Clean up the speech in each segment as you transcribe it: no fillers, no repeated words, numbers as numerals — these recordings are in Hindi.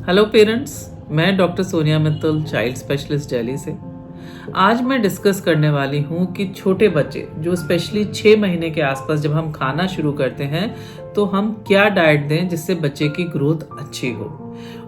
हेलो पेरेंट्स, मैं doctor Sonia Mittal, child specialist Delhi से। आज मैं डिस्कस करने वाली हूँ कि छोटे बच्चे जो स्पेशली 6 महीने के आसपास जब हम खाना शुरू करते हैं तो हम क्या डाइट दें जिससे बच्चे की ग्रोथ अच्छी हो।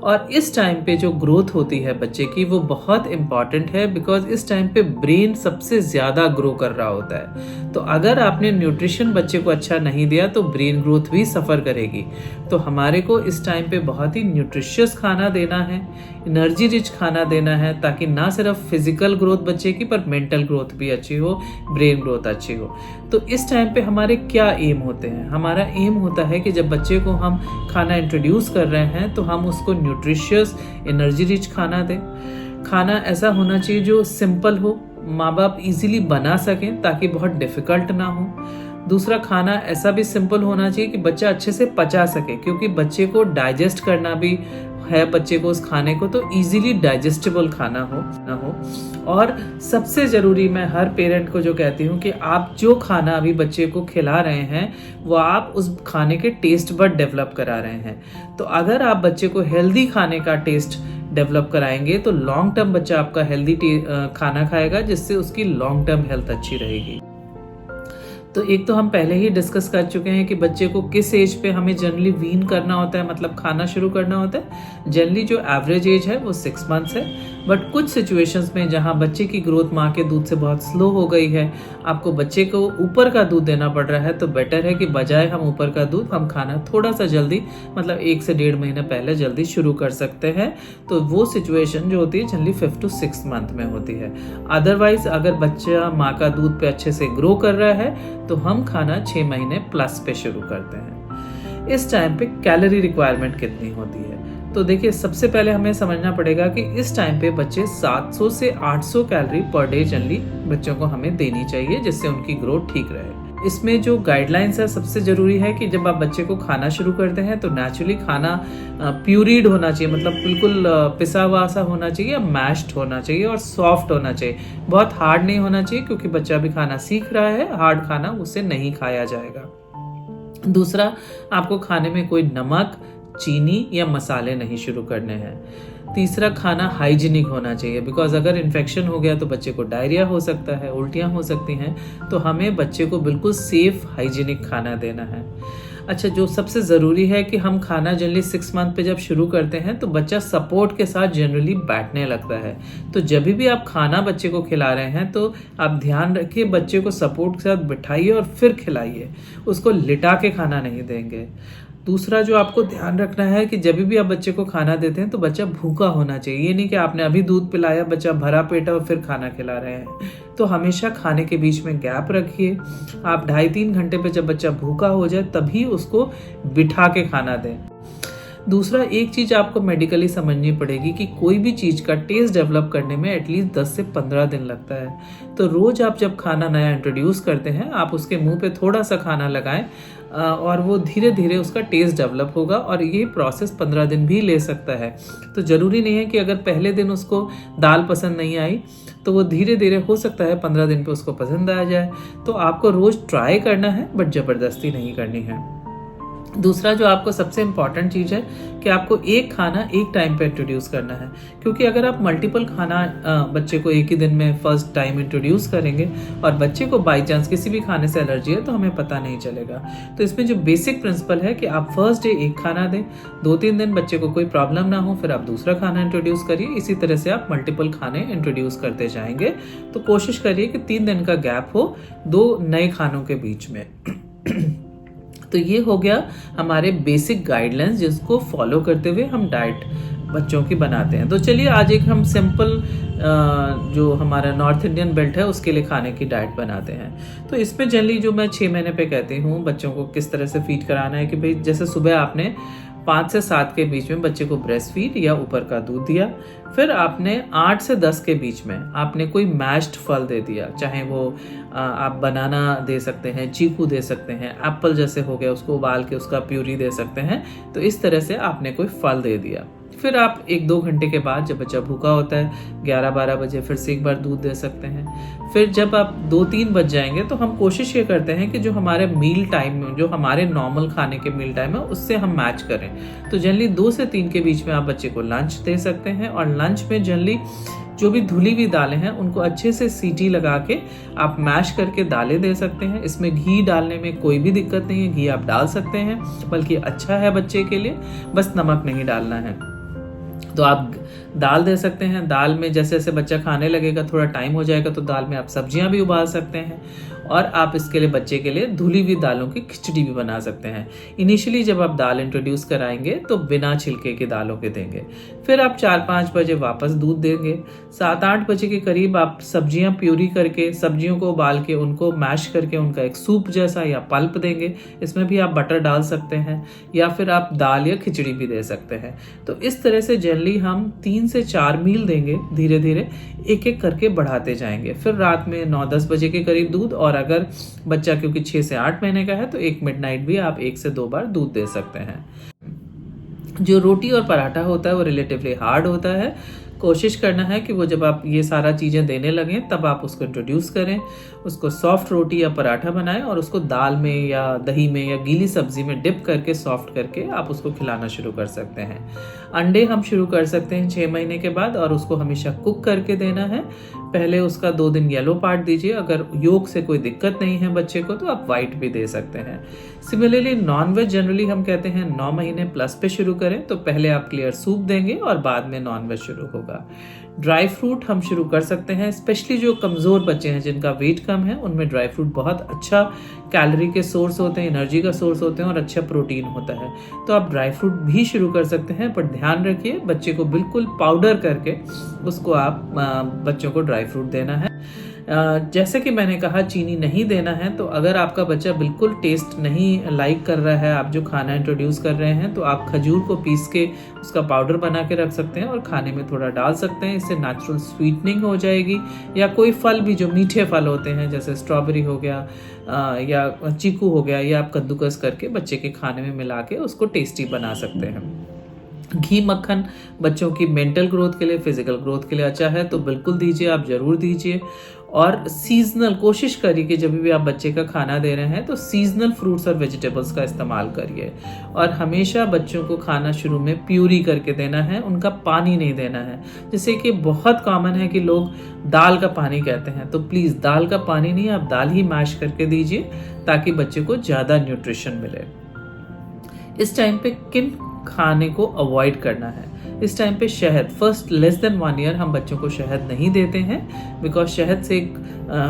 और इस टाइम पे जो ग्रोथ होती है बच्चे की वो बहुत इम्पॉर्टेंट है, बिकॉज इस टाइम पे ब्रेन सबसे ज़्यादा ग्रो कर रहा होता है। तो अगर आपने न्यूट्रिशन बच्चे को अच्छा नहीं दिया तो ब्रेन ग्रोथ भी सफ़र करेगी। तो हमारे को इस टाइम पे बहुत ही न्यूट्रिशियस खाना देना है, एनर्जी रिच खाना देना है, ताकि ना सिर्फ फिजिकल ग्रोथ बच्चे की पर मेंटल ग्रोथ भी अच्छी हो, ब्रेन ग्रोथ अच्छी हो। तो इस टाइम पे हमारे क्या एम होते हैं? हमारा एम होता है कि जब बच्चे को हम खाना इंट्रोड्यूस कर रहे हैं तो हम उसको न्यूट्रिशियस एनर्जी रिच खाना दें। खाना ऐसा होना चाहिए जो सिंपल हो, माँ बाप इजीली बना सकें ताकि बहुत डिफिकल्ट ना हो। दूसरा, खाना ऐसा भी सिंपल होना चाहिए कि बच्चा अच्छे से पचा सके, क्योंकि बच्चे को डाइजेस्ट करना भी है बच्चे को उस खाने को, तो इजीली डाइजेस्टेबल खाना हो ना हो। और सबसे ज़रूरी, मैं हर पेरेंट को जो कहती हूँ कि आप जो खाना अभी बच्चे को खिला रहे हैं वो आप उस खाने के टेस्ट बड डेवलप करा रहे हैं। तो अगर आप बच्चे को हेल्दी खाने का टेस्ट डेवलप कराएंगे तो लॉन्ग टर्म बच्चा आपका हेल्दी खाना खाएगा, जिससे उसकी लॉन्ग टर्म हेल्थ अच्छी रहेगी। तो एक तो हम पहले ही डिस्कस कर चुके हैं कि बच्चे को किस एज पे हमें जनरली वीन करना होता है, मतलब खाना शुरू करना होता है। जनरली जो एवरेज एज है वो 6 मंथ्स है, बट कुछ सिचुएशंस में जहाँ बच्चे की ग्रोथ माँ के दूध से बहुत स्लो हो गई है, आपको बच्चे को ऊपर का दूध देना पड़ रहा है, तो बेटर है कि बजाय हम ऊपर का दूध हम खाना थोड़ा सा जल्दी, मतलब 1 से 1.5 महीने पहले जल्दी शुरू कर सकते हैं। तो वो सिचुएशन जो होती है जनरली 5 to 6 मंथ में होती है। अदरवाइज अगर बच्चा माँ का दूध पे अच्छे से ग्रो कर रहा है तो हम खाना 6 महीने प्लस पे शुरू करते हैं। इस टाइम पे कैलोरी रिक्वायरमेंट कितनी होती है? तो देखिए, सबसे पहले हमें समझना पड़ेगा कि इस टाइम पे बच्चे 700 से 800 कैलोरी पर डे जनरली बच्चों को हमें देनी चाहिए, जिससे उनकी ग्रोथ ठीक रहे। इसमें जो गाइडलाइंस है, सबसे ज़रूरी है कि जब आप बच्चे को खाना शुरू करते हैं तो नेचुरली खाना प्यूरीड होना चाहिए, मतलब बिल्कुल पिसा हुआ सा होना चाहिए, मैश्ड होना चाहिए और सॉफ्ट होना चाहिए। बहुत हार्ड नहीं होना चाहिए, क्योंकि बच्चा भी खाना सीख रहा है, हार्ड खाना उससे नहीं खाया जाएगा। दूसरा, आपको खाने में कोई नमक, चीनी या मसाले नहीं शुरू करने हैं। तीसरा, खाना हाइजीनिक होना चाहिए, बिकॉज अगर इन्फेक्शन हो गया तो बच्चे को डायरिया हो सकता है, उल्टियाँ हो सकती हैं। तो हमें बच्चे को बिल्कुल सेफ हाइजीनिक खाना देना है। अच्छा, जो सबसे ज़रूरी है कि हम खाना जनरली 6 मंथ पे जब शुरू करते हैं तो बच्चा सपोर्ट के साथ जनरली बैठने लगता है। तो जब भी आप खाना बच्चे को खिला रहे हैं तो आप ध्यान रखिए, बच्चे को सपोर्ट के साथ बिठाइए और फिर खिलाइए, उसको लिटा के खाना नहीं देंगे। दूसरा जो आपको ध्यान रखना है कि जब भी आप बच्चे को खाना देते हैं तो बच्चा भूखा होना चाहिए। ये नहीं कि आपने अभी दूध पिलाया, बच्चा भरा पेट है और फिर खाना खिला रहे हैं। तो हमेशा खाने के बीच में गैप रखिए। आप 2.5-3 घंटे पे जब बच्चा भूखा हो जाए तभी उसको बिठा के खाना दें। दूसरा, एक चीज़ आपको मेडिकली समझनी पड़ेगी कि कोई भी चीज़ का टेस्ट डेवलप करने में एटलीस्ट 10 से 15 दिन लगता है। तो रोज़ आप जब खाना नया इंट्रोड्यूस करते हैं, आप उसके मुंह पे थोड़ा सा खाना लगाएं और वो धीरे धीरे उसका टेस्ट डेवलप होगा, और ये प्रोसेस 15 दिन भी ले सकता है। तो ज़रूरी नहीं है कि अगर पहले दिन उसको दाल पसंद नहीं आई तो वो धीरे धीरे हो सकता है 15 दिन पे उसको पसंद आ जाए। तो आपको रोज़ ट्राई करना है, बट ज़बरदस्ती नहीं करनी है। दूसरा, जो आपको सबसे इम्पॉर्टेंट चीज़ है कि आपको एक खाना एक टाइम पे इंट्रोड्यूस करना है, क्योंकि अगर आप मल्टीपल खाना बच्चे को एक ही दिन में फर्स्ट टाइम इंट्रोड्यूस करेंगे और बच्चे को बाई चांस किसी भी खाने से एलर्जी है तो हमें पता नहीं चलेगा। तो इसमें जो बेसिक प्रिंसिपल है कि आप फर्स्ट डे एक खाना दें, 2-3 दिन बच्चे को कोई प्रॉब्लम ना हो, फिर आप दूसरा खाना इंट्रोड्यूस करिए। इसी तरह से आप मल्टीपल खाने इंट्रोड्यूस करते जाएंगे। तो कोशिश करिए कि 3 दिन का गैप हो 2 नए खानों के बीच में। तो ये हो गया हमारे बेसिक गाइडलाइंस, जिसको फॉलो करते हुए हम डाइट बच्चों की बनाते हैं। तो चलिए आज एक हम सिंपल जो हमारा नॉर्थ इंडियन बेल्ट है उसके लिए खाने की डाइट बनाते हैं। तो इसमें जनरली जो मैं 6 महीने पे कहती हूँ बच्चों को किस तरह से फीड कराना है कि भाई, जैसे सुबह आपने 5 से 7 के बीच में बच्चे को ब्रेस्ट फीड या ऊपर का दूध दिया। फिर आपने 8 से 10 के बीच में आपने कोई मैश्ड फल दे दिया, चाहे वो आप बनाना दे सकते हैं, चीकू दे सकते हैं, एप्पल जैसे हो गया उसको उबाल के उसका प्यूरी दे सकते हैं। तो इस तरह से आपने कोई फल दे दिया। फिर आप 1-2 घंटे के बाद जब बच्चा भूखा होता है 11-12 बजे फिर से एक बार दूध दे सकते हैं। फिर जब आप 2-3 बज जाएंगे तो हम कोशिश ये करते हैं कि जो हमारे मील टाइम में, जो हमारे नॉर्मल खाने के मील टाइम है उससे हम मैच करें। तो जनरली 2 से 3 के बीच में आप बच्चे को लंच दे सकते हैं, और लंच में जनरली जो भी धुली हुई दालें हैं उनको अच्छे से सीटी लगा के आप मैश करके दालें दे सकते हैं। इसमें घी डालने में कोई भी दिक्कत नहीं है, घी आप डाल सकते हैं, बल्कि अच्छा है बच्चे के लिए, बस नमक नहीं डालना है। तो आप दाल दे सकते हैं। दाल में जैसे जैसे बच्चा खाने लगेगा, थोड़ा टाइम हो जाएगा, तो दाल में आप सब्जियां भी उबाल सकते हैं, और आप इसके लिए बच्चे के लिए धुली हुई दालों की खिचड़ी भी बना सकते हैं। इनिशियली जब आप दाल इंट्रोड्यूस कराएंगे तो बिना छिलके की दालों के देंगे। फिर आप 4-5 बजे वापस दूध देंगे। 7-8 बजे के करीब आप सब्जियां प्यूरी करके, सब्जियों को उबाल के, उनको मैश करके उनका एक सूप जैसा या पल्प देंगे। इसमें भी आप बटर डाल सकते हैं, या फिर आप दाल या खिचड़ी भी दे सकते हैं। तो इस तरह से जनरली हम 3 से 4 मील देंगे, धीरे धीरे एक एक करके बढ़ाते जाएंगे। फिर रात में 9-10 बजे के करीब दूध, और अगर बच्चा क्योंकि 6 से 8 महीने का है तो एक मिडनाइट भी आप 1 से 2 बार दूध दे सकते हैं। जो रोटी और पराठा होता है वो रिलेटिवली हार्ड होता है। कोशिश करना है कि वो जब आप ये सारा चीज़ें देने लगें तब आप उसको इंट्रोड्यूस करें, उसको सॉफ्ट रोटी या पराठा बनाएं, और उसको दाल में या दही में या गीली सब्जी में डिप करके सॉफ्ट करके आप उसको खिलाना शुरू कर सकते हैं। अंडे हम शुरू कर सकते हैं 6 महीने के बाद, और उसको हमेशा कुक करके देना है। पहले उसका 2 दिन येलो पार्ट दीजिए। अगर योग से कोई दिक्कत नहीं है बच्चे को तो आप वाइट भी दे सकते हैं। सिमिलरली नॉनवेज जनरली हम कहते हैं 9 महीने प्लस पे शुरू करें, तो पहले आप क्लियर सूप देंगे और बाद में नॉनवेज शुरू होगा। ड्राई फ्रूट हम शुरू कर सकते हैं, स्पेशली जो कमज़ोर बच्चे हैं जिनका वेट कम है, उनमें ड्राई फ्रूट बहुत अच्छा कैलोरी के सोर्स होते हैं, एनर्जी का सोर्स होते हैं, और अच्छा प्रोटीन होता है। तो आप ड्राई फ्रूट भी शुरू कर सकते हैं, पर ध्यान रखिए बच्चे को बिल्कुल पाउडर करके उसको आप बच्चों को ड्राई फ्रूट देना है। जैसे कि मैंने कहा चीनी नहीं देना है, तो अगर आपका बच्चा बिल्कुल टेस्ट नहीं लाइक कर रहा है आप जो खाना इंट्रोड्यूस कर रहे हैं, तो आप खजूर को पीस के उसका पाउडर बना के रख सकते हैं और खाने में थोड़ा डाल सकते हैं। इससे नेचुरल स्वीटनिंग हो जाएगी। या कोई फल भी जो मीठे फल होते हैं जैसे स्ट्रॉबेरी हो गया या चीकू हो गया, या आप कद्दूकस करके बच्चे के खाने में मिला के उसको टेस्टी बना सकते हैं। घी मक्खन बच्चों की मेंटल ग्रोथ के लिए, फिजिकल ग्रोथ के लिए अच्छा है, तो बिल्कुल दीजिए, आप ज़रूर दीजिए। और सीजनल कोशिश करिए कि जब भी आप बच्चे का खाना दे रहे हैं तो सीजनल फ्रूट्स और वेजिटेबल्स का इस्तेमाल करिए। और हमेशा बच्चों को खाना शुरू में प्यूरी करके देना है, उनका पानी नहीं देना है। जैसे कि बहुत कॉमन है कि लोग दाल का पानी कहते हैं, तो प्लीज़ दाल का पानी नहीं, आप दाल ही मैश करके दीजिए ताकि बच्चे को ज़्यादा न्यूट्रिशन मिले। इस टाइम पे किन खाने को अवॉइड करना है? इस टाइम पे शहद, फर्स्ट लेस देन 1 ईयर हम बच्चों को शहद नहीं देते हैं, बिकॉज शहद से एक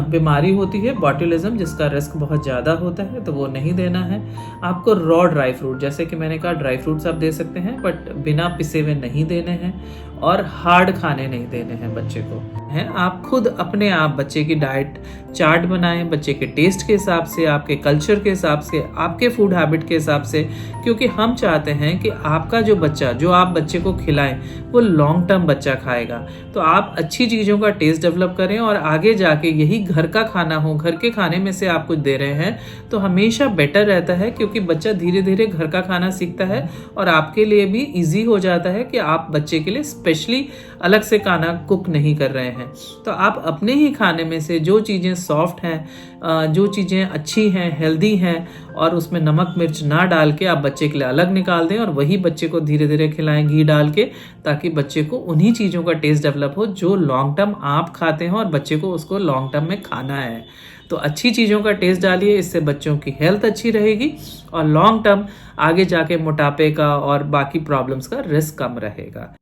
बीमारी होती है बॉट्यूलिज्म, जिसका रिस्क बहुत ज़्यादा होता है, तो वो नहीं देना है। आपको रॉ ड्राई फ्रूट, जैसे कि मैंने कहा ड्राई फ्रूट्स आप दे सकते हैं, बट बिना पिसे हुए नहीं देने हैं, और हार्ड खाने नहीं देने हैं बच्चे को। हैं आप खुद अपने आप बच्चे की डाइट चार्ट बनाएं, बच्चे के टेस्ट के हिसाब से, आपके कल्चर के हिसाब से, आपके फूड हैबिट के हिसाब से, क्योंकि हम चाहते हैं कि आपका जो बच्चा, जो आप बच्चे को खिलाएं, वो लॉन्ग टर्म बच्चा खाएगा। तो आप अच्छी चीज़ों का टेस्ट डेवलप करें, और आगे जाके यही घर का खाना हो, घर के खाने में से आप कुछ दे रहे हैं तो हमेशा बेटर रहता है, क्योंकि बच्चा धीरे धीरे घर का खाना सीखता है, और आपके लिए भी ईजी हो जाता है कि आप बच्चे के लिए स्पेशली अलग से खाना कुक नहीं कर रहे हैं। तो आप अपने ही खाने में से जो चीज़ें सॉफ्ट हैं, जो चीज़ें अच्छी हैं, हेल्दी हैं, और उसमें नमक मिर्च ना डाल के आप बच्चे के लिए अलग निकाल दें, और वही बच्चे को धीरे धीरे खिलाएं घी डाल के, ताकि बच्चे को उन्हीं चीज़ों का टेस्ट डेवलप हो जो लॉन्ग टर्म आप खाते हैं और बच्चे को उसको लॉन्ग टर्म में खाना है। तो अच्छी चीज़ों का टेस्ट डालिए, इससे बच्चों की हेल्थ अच्छी रहेगी, और लॉन्ग टर्म आगे जाके मोटापे का और बाकी प्रॉब्लम्स का रिस्क कम रहेगा।